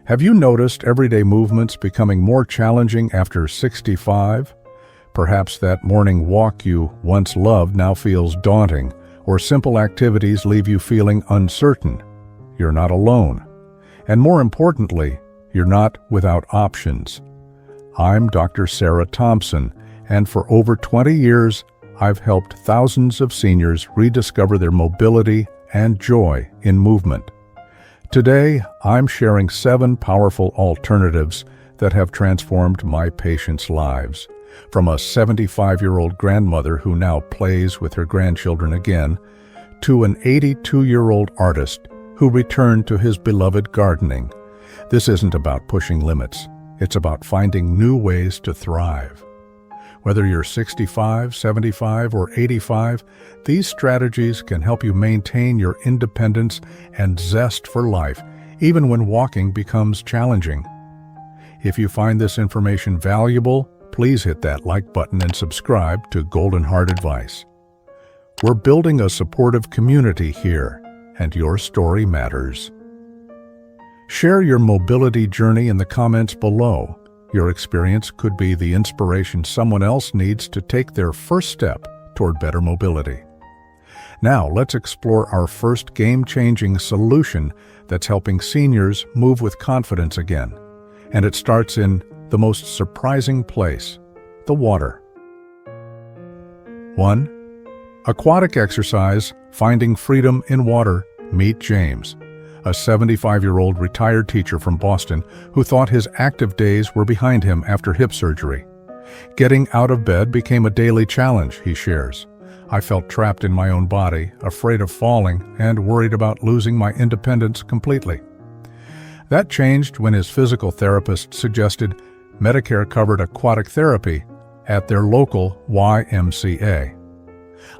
Have you noticed everyday movements becoming more challenging after 65? Perhaps that morning walk you once loved now feels daunting, or simple activities leave you feeling uncertain. You're not alone. And more importantly, you're not without options. I'm Dr. Sarah Thompson, and for over 20 years, I've helped thousands of seniors rediscover their mobility and joy in movement. Today, I'm sharing 7 powerful alternatives that have transformed my patients' lives. From a 75-year-old grandmother who now plays with her grandchildren again, to an 82-year-old artist who returned to his beloved gardening. This isn't about pushing limits. It's about finding new ways to thrive. Whether you're 65, 75, or 85, these strategies can help you maintain your independence and zest for life, even when walking becomes challenging. If you find this information valuable, please hit that like button and subscribe to Golden Heart Advice. We're building a supportive community here, and your story matters. Share your mobility journey in the comments below. Your experience could be the inspiration someone else needs to take their first step toward better mobility. Now, let's explore our first game-changing solution that's helping seniors move with confidence again. And it starts in the most surprising place, the water. 1. Aquatic exercise, finding freedom in water. Meet James, a 75-year-old retired teacher from Boston who thought his active days were behind him after hip surgery. Getting out of bed became a daily challenge, he shares. I felt trapped in my own body, afraid of falling, and worried about losing my independence completely. That changed when his physical therapist suggested Medicare covered aquatic therapy at their local YMCA.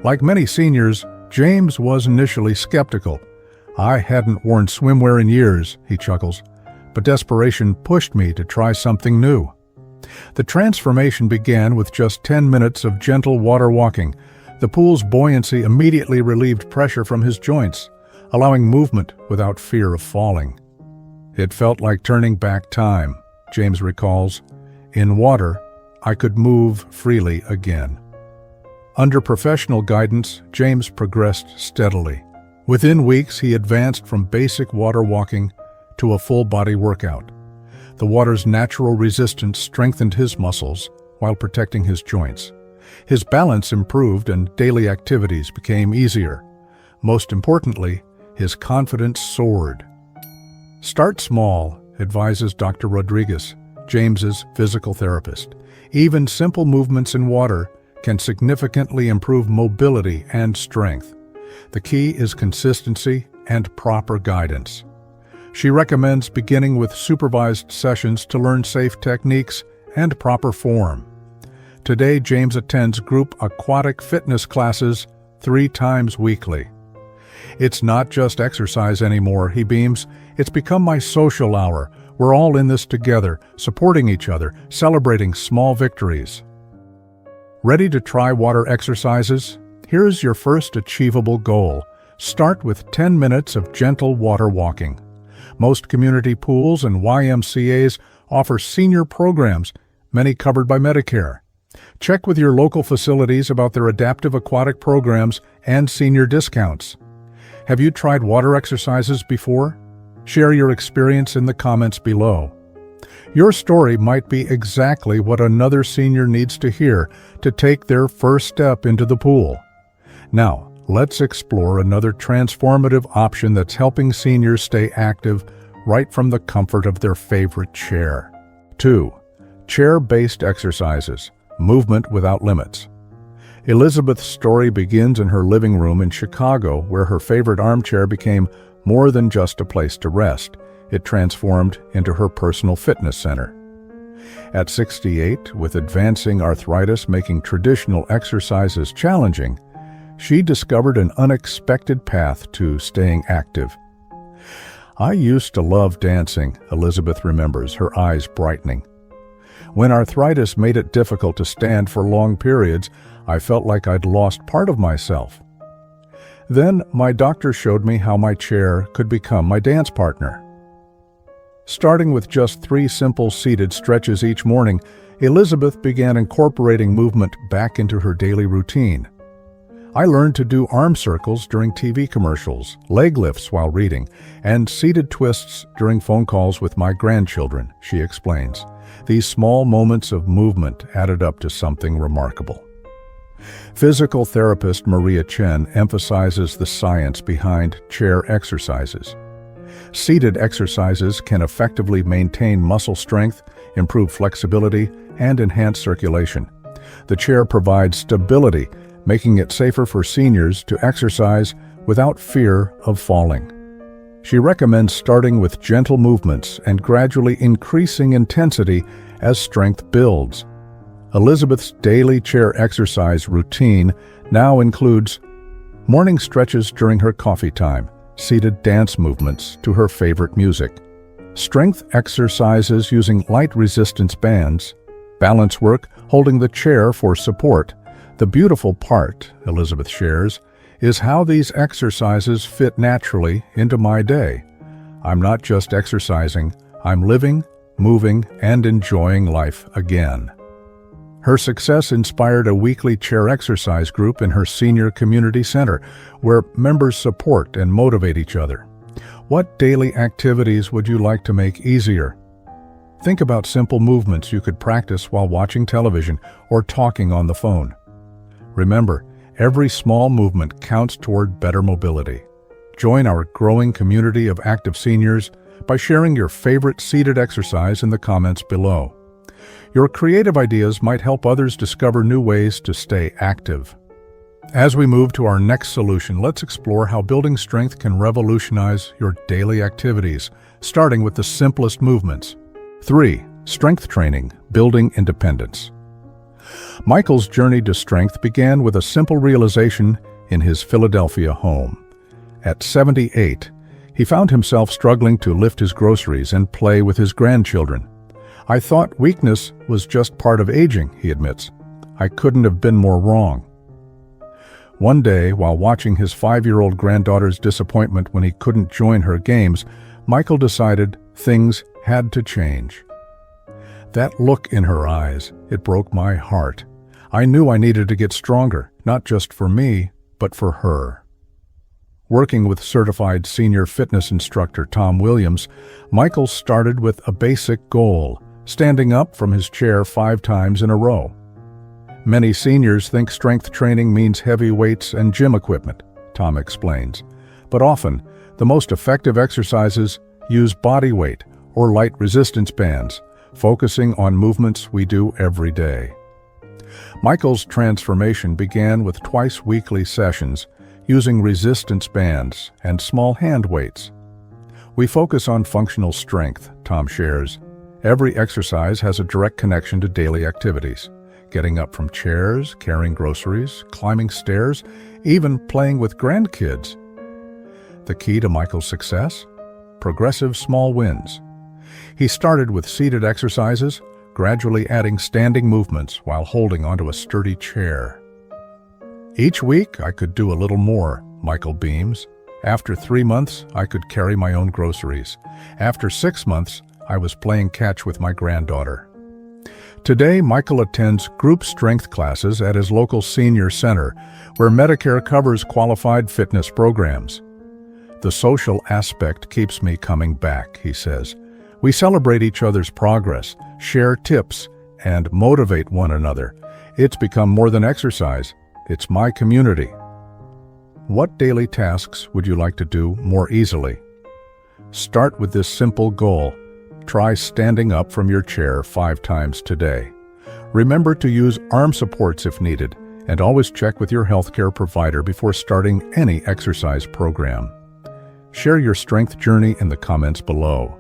Like many seniors, James was initially skeptical. I hadn't worn swimwear in years, he chuckles, but desperation pushed me to try something new. The transformation began with just 10 minutes of gentle water walking. The pool's buoyancy immediately relieved pressure from his joints, allowing movement without fear of falling. It felt like turning back time, James recalls. In water, I could move freely again. Under professional guidance, James progressed steadily. Within weeks, he advanced from basic water walking to a full-body workout. The water's natural resistance strengthened his muscles while protecting his joints. His balance improved and daily activities became easier. Most importantly, his confidence soared. Start small, advises Dr. Rodriguez, James's physical therapist. Even simple movements in water can significantly improve mobility and strength. The key is consistency and proper guidance. She recommends beginning with supervised sessions to learn safe techniques and proper form. Today, James attends group aquatic fitness classes 3 times weekly. It's not just exercise anymore, he beams. It's become my social hour. We're all in this together, supporting each other, celebrating small victories. Ready to try water exercises? Here's your first achievable goal. Start with 10 minutes of gentle water walking. Most community pools and YMCAs offer senior programs, many covered by Medicare. Check with your local facilities about their adaptive aquatic programs and senior discounts. Have you tried water exercises before? Share your experience in the comments below. Your story might be exactly what another senior needs to hear to take their first step into the pool. Now, let's explore another transformative option that's helping seniors stay active right from the comfort of their favorite chair. 2. Chair-based exercises, movement without limits. Elizabeth's story begins in her living room in Chicago, where her favorite armchair became more than just a place to rest. It transformed into her personal fitness center. At 68, with advancing arthritis making traditional exercises challenging, she discovered an unexpected path to staying active. I used to love dancing, Elizabeth remembers, her eyes brightening. When arthritis made it difficult to stand for long periods, I felt like I'd lost part of myself. Then my doctor showed me how my chair could become my dance partner. Starting with just 3 simple seated stretches each morning, Elizabeth began incorporating movement back into her daily routine. I learned to do arm circles during TV commercials, leg lifts while reading, and seated twists during phone calls with my grandchildren, she explains. These small moments of movement added up to something remarkable. Physical therapist Maria Chen emphasizes the science behind chair exercises. Seated exercises can effectively maintain muscle strength, improve flexibility, and enhance circulation. The chair provides stability, making it safer for seniors to exercise without fear of falling. She recommends starting with gentle movements and gradually increasing intensity as strength builds. Elizabeth's daily chair exercise routine now includes morning stretches during her coffee time, seated dance movements to her favorite music, strength exercises using light resistance bands, balance work holding the chair for support. The beautiful part, Elizabeth shares, is how these exercises fit naturally into my day. I'm not just exercising, I'm living, moving, and enjoying life again. Her success inspired a weekly chair exercise group in her senior community center, where members support and motivate each other. What daily activities would you like to make easier? Think about simple movements you could practice while watching television or talking on the phone. Remember, every small movement counts toward better mobility. Join our growing community of active seniors by sharing your favorite seated exercise in the comments below. Your creative ideas might help others discover new ways to stay active. As we move to our next solution, let's explore how building strength can revolutionize your daily activities, starting with the simplest movements. 3. Strength training, building independence. Michael's journey to strength began with a simple realization in his Philadelphia home. At 78, he found himself struggling to lift his groceries and play with his grandchildren. I thought weakness was just part of aging, he admits. I couldn't have been more wrong. One day, while watching his 5-year-old granddaughter's disappointment when he couldn't join her games, Michael decided things had to change. That look in her eyes, it broke my heart. I knew I needed to get stronger, not just for me, but for her. Working with certified senior fitness instructor Tom Williams, Michael started with a basic goal: standing up from his chair 5 times in a row. Many seniors think strength training means heavy weights and gym equipment, Tom explains. But often, the most effective exercises use body weight or light resistance bands, focusing on movements we do every day. Michael's transformation began with twice-weekly sessions using resistance bands and small hand weights. We focus on functional strength, Tom shares. Every exercise has a direct connection to daily activities. Getting up from chairs, carrying groceries, climbing stairs, even playing with grandkids. The key to Michael's success? Progressive small wins. He started with seated exercises, gradually adding standing movements while holding onto a sturdy chair. Each week, I could do a little more, Michael beams. After 3 months, I could carry my own groceries. After 6 months, I was playing catch with my granddaughter. Today, Michael attends group strength classes at his local senior center, where Medicare covers qualified fitness programs. The social aspect keeps me coming back, he says. We celebrate each other's progress, share tips, and motivate one another. It's become more than exercise. It's my community. What daily tasks would you like to do more easily? Start with this simple goal. Try standing up from your chair 5 times today. Remember to use arm supports if needed, and always check with your healthcare provider before starting any exercise program. Share your strength journey in the comments below.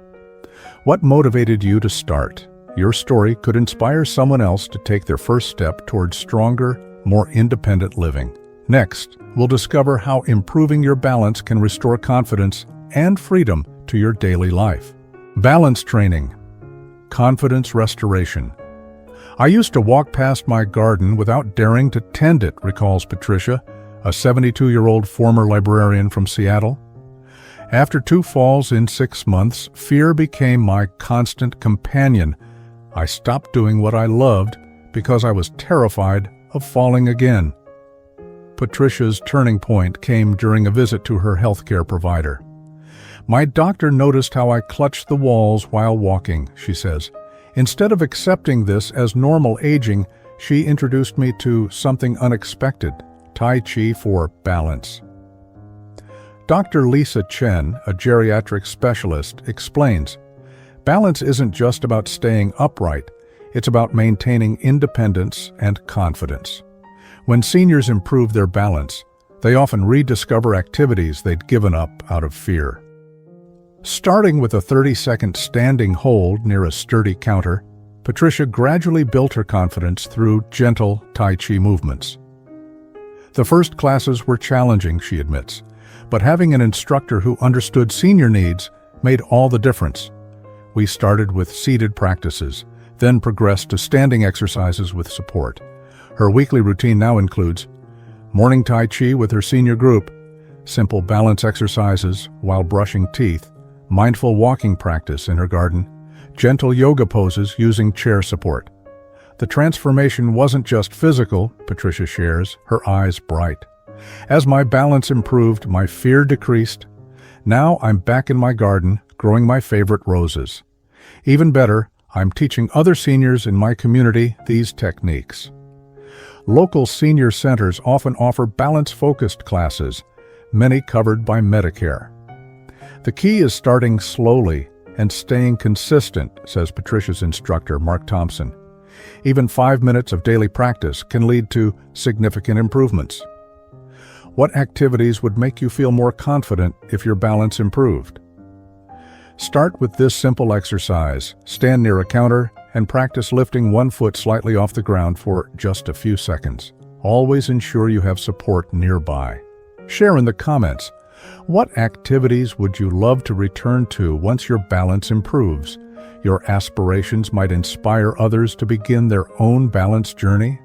What motivated you to start? Your story could inspire someone else to take their first step towards stronger, more independent living. Next, we'll discover how improving your balance can restore confidence and freedom to your daily life. Balance training. Confidence restoration. I used to walk past my garden without daring to tend it, recalls Patricia, a 72-year-old former librarian from Seattle. After 2 falls in 6 months, fear became my constant companion. I stopped doing what I loved because I was terrified of falling again. Patricia's turning point came during a visit to her healthcare provider. My doctor noticed how I clutched the walls while walking, she says. Instead of accepting this as normal aging, she introduced me to something unexpected, Tai Chi for balance. Dr. Lisa Chen, a geriatric specialist, explains, balance isn't just about staying upright, it's about maintaining independence and confidence. When seniors improve their balance, they often rediscover activities they'd given up out of fear. Starting with a 30-second standing hold near a sturdy counter, Patricia gradually built her confidence through gentle Tai Chi movements. The first classes were challenging, she admits, but having an instructor who understood senior needs made all the difference. We started with seated practices, then progressed to standing exercises with support. Her weekly routine now includes morning Tai Chi with her senior group, simple balance exercises while brushing teeth, mindful walking practice in her garden, gentle yoga poses using chair support. The transformation wasn't just physical, Patricia shares, her eyes bright. As my balance improved, my fear decreased. Now I'm back in my garden, growing my favorite roses. Even better, I'm teaching other seniors in my community these techniques. Local senior centers often offer balance-focused classes, many covered by Medicare. The key is starting slowly and staying consistent, says Patricia's instructor, Mark Thompson. Even 5 minutes of daily practice can lead to significant improvements. What activities would make you feel more confident if your balance improved? Start with this simple exercise. Stand near a counter and practice lifting one foot slightly off the ground for just a few seconds. Always ensure you have support nearby. Share in the comments. What activities would you love to return to once your balance improves? Your aspirations might inspire others to begin their own balance journey.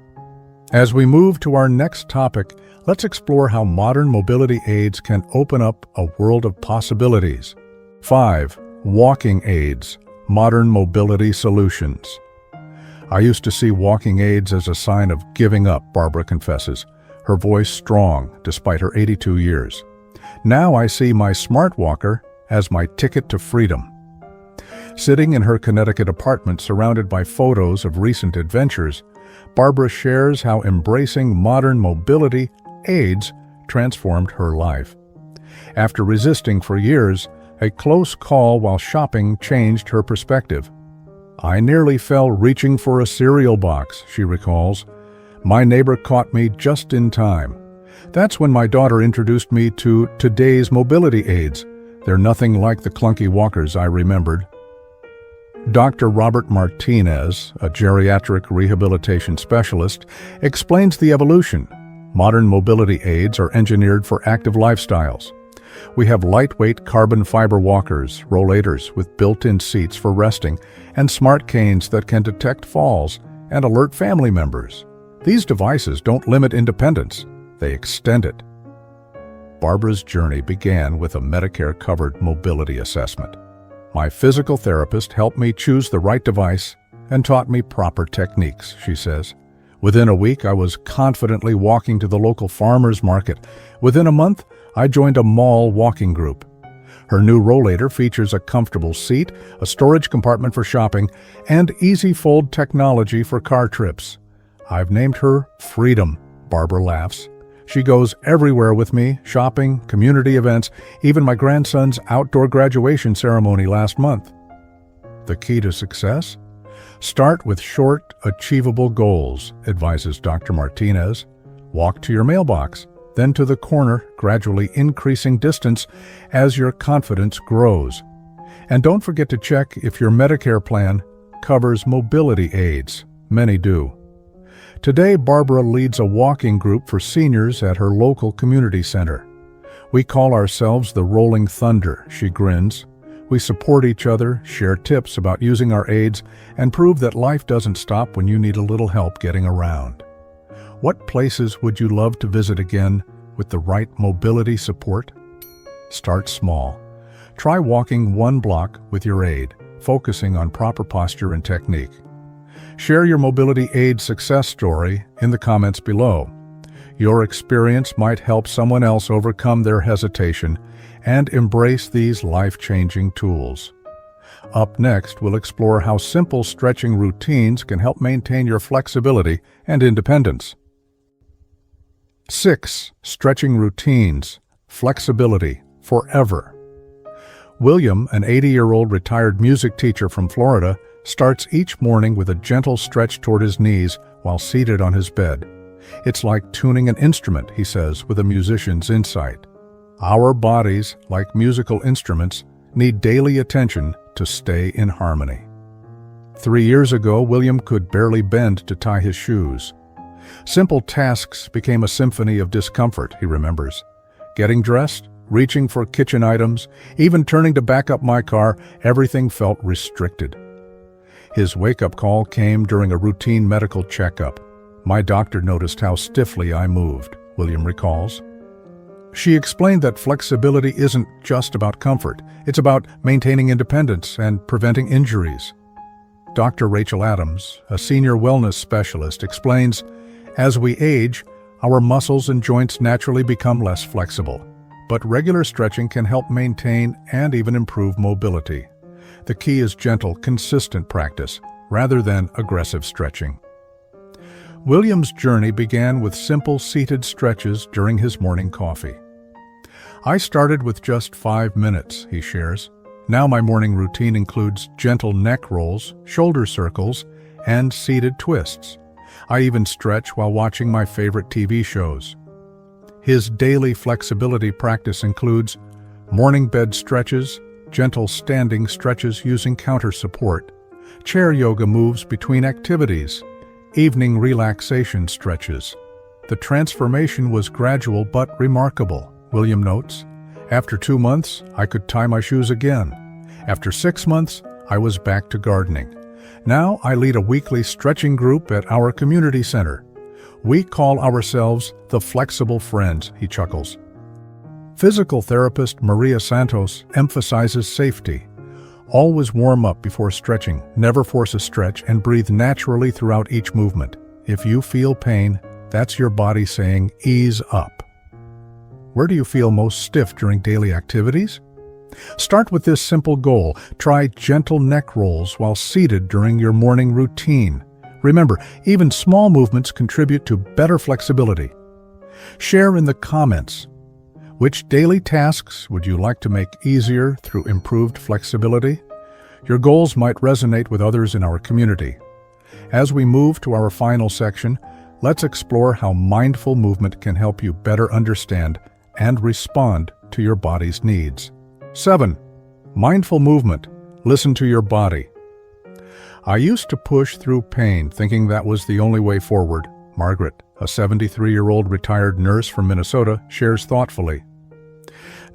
As we move to our next topic, let's explore how modern mobility aids can open up a world of possibilities. 5. Walking aids. Modern mobility solutions. I used to see walking aids as a sign of giving up, Barbara confesses, her voice strong despite her 82 years. Now I see my smart walker as my ticket to freedom. Sitting in her Connecticut apartment surrounded by photos of recent adventures, Barbara shares how embracing modern mobility aids transformed her life. After resisting for years, a close call while shopping changed her perspective. I nearly fell reaching for a cereal box, she recalls. My neighbor caught me just in time. That's when my daughter introduced me to today's mobility aids. They're nothing like the clunky walkers I remembered. Dr. Robert Martinez, a geriatric rehabilitation specialist, explains the evolution. Modern mobility aids are engineered for active lifestyles. We have lightweight carbon fiber walkers, rollators with built-in seats for resting, and smart canes that can detect falls and alert family members. These devices don't limit independence, they extend it. Barbara's journey began with a Medicare-covered mobility assessment. My physical therapist helped me choose the right device and taught me proper techniques, she says. Within a week, I was confidently walking to the local farmer's market. Within a month, I joined a mall walking group. Her new rollator features a comfortable seat, a storage compartment for shopping, and easy fold technology for car trips. I've named her Freedom, Barbara laughs. She goes everywhere with me, shopping, community events, even my grandson's outdoor graduation ceremony last month. The key to success? Start with short, achievable goals, advises Dr. Martinez. Walk to your mailbox, then to the corner, gradually increasing distance as your confidence grows. And don't forget to check if your Medicare plan covers mobility aids. Many do. Today, Barbara leads a walking group for seniors at her local community center. We call ourselves the Rolling Thunder, she grins. We support each other, share tips about using our aids, and prove that life doesn't stop when you need a little help getting around. What places would you love to visit again with the right mobility support? Start small. Try walking 1 block with your aid, focusing on proper posture and technique. Share your mobility aid success story in the comments below. Your experience might help someone else overcome their hesitation and embrace these life-changing tools. Up next, we'll explore how simple stretching routines can help maintain your flexibility and independence. 6. Stretching routines. Flexibility forever. William, an 80-year-old retired music teacher from Florida, starts each morning with a gentle stretch toward his knees while seated on his bed. It's like tuning an instrument, he says, with a musician's insight. Our bodies, like musical instruments, need daily attention to stay in harmony. 3 years ago, William could barely bend to tie his shoes. Simple tasks became a symphony of discomfort, he remembers. Getting dressed, reaching for kitchen items, even turning to back up my car, everything felt restricted. His wake-up call came during a routine medical checkup. My doctor noticed how stiffly I moved, William recalls. She explained that flexibility isn't just about comfort. It's about maintaining independence and preventing injuries. Dr. Rachel Adams, a senior wellness specialist, explains, as we age, our muscles and joints naturally become less flexible, but regular stretching can help maintain and even improve mobility. The key is gentle, consistent practice, rather than aggressive stretching. William's journey began with simple seated stretches during his morning coffee. I started with just 5 minutes, he shares. Now my morning routine includes gentle neck rolls, shoulder circles, and seated twists. I even stretch while watching my favorite TV shows. His daily flexibility practice includes morning bed stretches, gentle standing stretches using counter support, chair yoga moves between activities, evening relaxation stretches. The transformation was gradual but remarkable, William notes. After 2 months, I could tie my shoes again. After 6 months, I was back to gardening. Now I lead a weekly stretching group at our community center. We call ourselves the Flexible Friends, he chuckles. Physical therapist Maria Santos emphasizes safety. Always warm up before stretching, never force a stretch, and breathe naturally throughout each movement. If you feel pain, that's your body saying, ease up. Where do you feel most stiff during daily activities? Start with this simple goal. Try gentle neck rolls while seated during your morning routine. Remember, even small movements contribute to better flexibility. Share in the comments. Which daily tasks would you like to make easier through improved flexibility? Your goals might resonate with others in our community. As we move to our final section, let's explore how mindful movement can help you better understand and respond to your body's needs. 7. Mindful movement. Listen to your body. I used to push through pain thinking that was the only way forward. Margaret, a 73-year-old retired nurse from Minnesota, shares thoughtfully.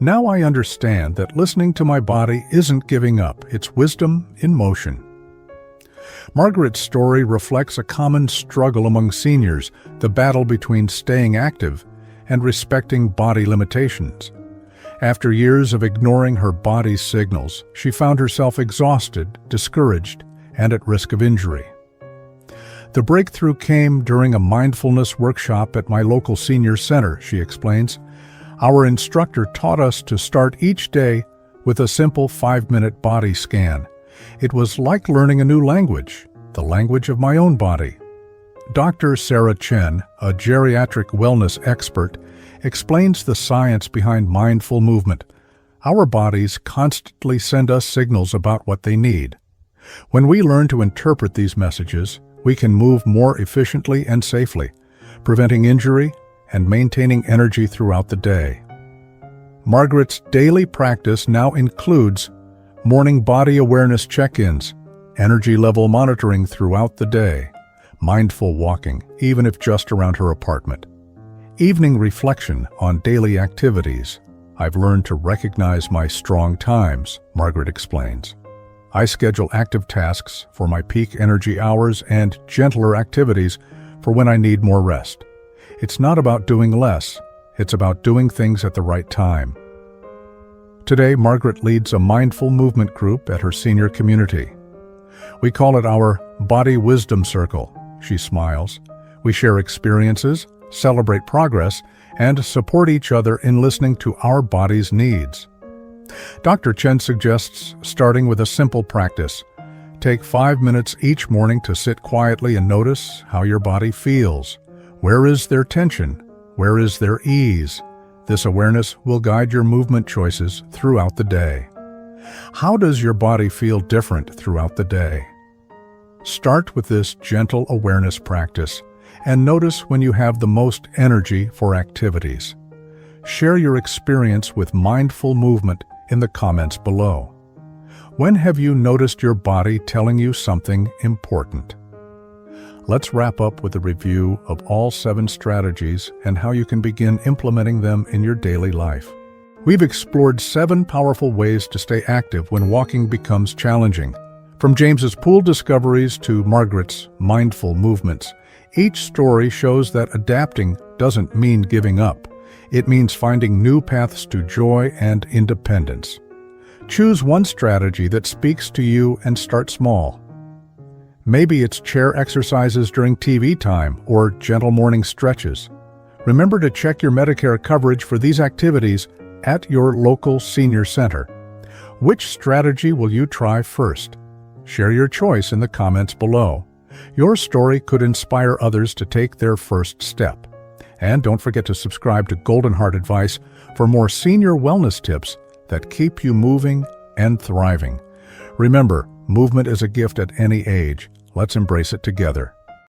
Now I understand that listening to my body isn't giving up, it's wisdom in motion. Margaret's story reflects a common struggle among seniors, the battle between staying active and respecting body limitations. After years of ignoring her body's signals, she found herself exhausted, discouraged, and at risk of injury. The breakthrough came during a mindfulness workshop at my local senior center, she explains. Our instructor taught us to start each day with a simple 5-minute body scan. It was like learning a new language, the language of my own body. Dr. Sarah Chen, a geriatric wellness expert, explains the science behind mindful movement. Our bodies constantly send us signals about what they need. When we learn to interpret these messages, we can move more efficiently and safely, preventing injury and maintaining energy throughout the day. Margaret's daily practice now includes morning body awareness check-ins, energy level monitoring throughout the day, mindful walking, even if just around her apartment, evening reflection on daily activities. I've learned to recognize my strong times, Margaret explains. I schedule active tasks for my peak energy hours and gentler activities for when I need more rest. It's not about doing less, it's about doing things at the right time. Today, Margaret leads a mindful movement group at her senior community. We call it our Body Wisdom Circle. She smiles. We share experiences, celebrate progress, and support each other in listening to our body's needs. Dr. Chen suggests starting with a simple practice. Take 5 minutes each morning to sit quietly and notice how your body feels. Where is there tension? Where is there ease? This awareness will guide your movement choices throughout the day. How does your body feel different throughout the day? Start with this gentle awareness practice and notice when you have the most energy for activities. Share your experience with mindful movement in the comments below. When have you noticed your body telling you something important? Let's wrap up with a review of all 7 strategies and how you can begin implementing them in your daily life. We've explored 7 powerful ways to stay active when walking becomes challenging. From James's pool discoveries to Margaret's mindful movements, each story shows that adapting doesn't mean giving up. It means finding new paths to joy and independence. Choose one strategy that speaks to you and start small. Maybe it's chair exercises during TV time or gentle morning stretches. Remember to check your Medicare coverage for these activities at your local senior center. Which strategy will you try first? Share your choice in the comments below. Your story could inspire others to take their first step. And don't forget to subscribe to Golden Heart Advice for more senior wellness tips that keep you moving and thriving. Remember, movement is a gift at any age. Let's embrace it together.